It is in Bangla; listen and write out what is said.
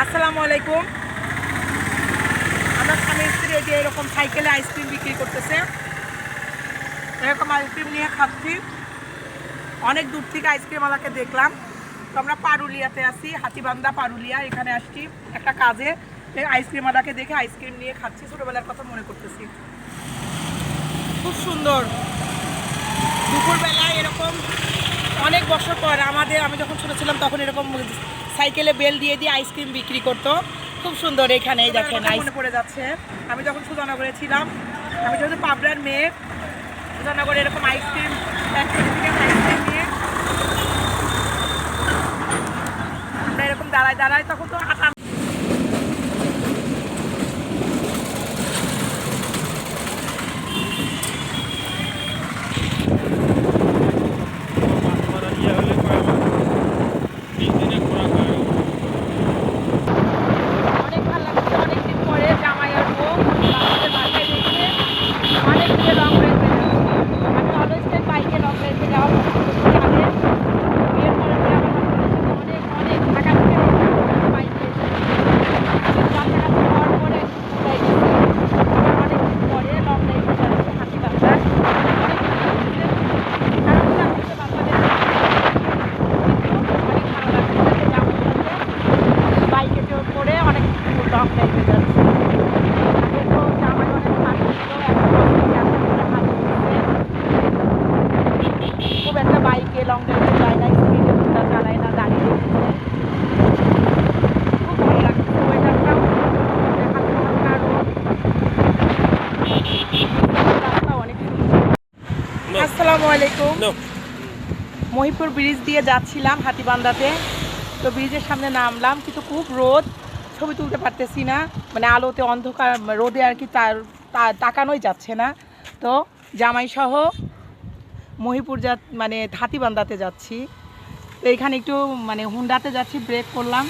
আসসালামু আলাইকুম। আমার স্বামী স্ত্রী যে এরকম সাইকেলে আইসক্রিম বিক্রি করতেছে, এরকম আইসক্রিম নিয়ে খাচ্ছি। অনেক দূর থেকে আইসক্রিমওয়ালাকে দেখলাম। তো আমরা পারুলিয়াতে আছি, হাতিবান্ধা পারুলিয়া, এখানে আসছি একটা কাজে। আইসক্রিমওয়ালাকে দেখে আইসক্রিম নিয়ে খাচ্ছি, ছোটোবেলার কথা মনে করতেছি। খুব সুন্দর। দুপুরবেলায় এরকম অনেক বছর পর আমি যখন ছোটো ছিলাম তখন এরকম সাইকেলে বেল দিয়ে দিয়ে আইসক্রিম বিক্রি করতো। খুব সুন্দর। এখানে দেখেন মনে পড়ে যাচ্ছে আমি যখন সুধানগরে ছিলাম। আমি যেহেতু পাবনার মেয়ে, সুধানগরে এরকম আইসক্রিম আইসক্রিম নিয়ে আমরা এরকম দাঁড়ায় দাঁড়ায়, তখন তো হাঁটা বাইকে লং ড্রাইভে যায় না, স্পিডে চালায় না, দাঁড়িয়ে খুব ভালো লাগছে। ওয়েদারটাও অনেক সুন্দর। আসসালামু আলাইকুম। মহিপুর ব্রিজ দিয়ে যাচ্ছিলাম হাতিবান্ধাতে। তো ব্রিজের সামনে নামলাম, কিন্তু খুব রোদ, ছবি তুলতে পারতেছি না, মানে আলোতে অন্ধকার, রোদে আর কি তাকানোই যাচ্ছে না। তো জামাইসহ মহিপুর মানে হাতিবান্ধাতে যাচ্ছি। তো এখানে একটু মানে হুন্ডাতে যাচ্ছি, ব্রেক করলাম।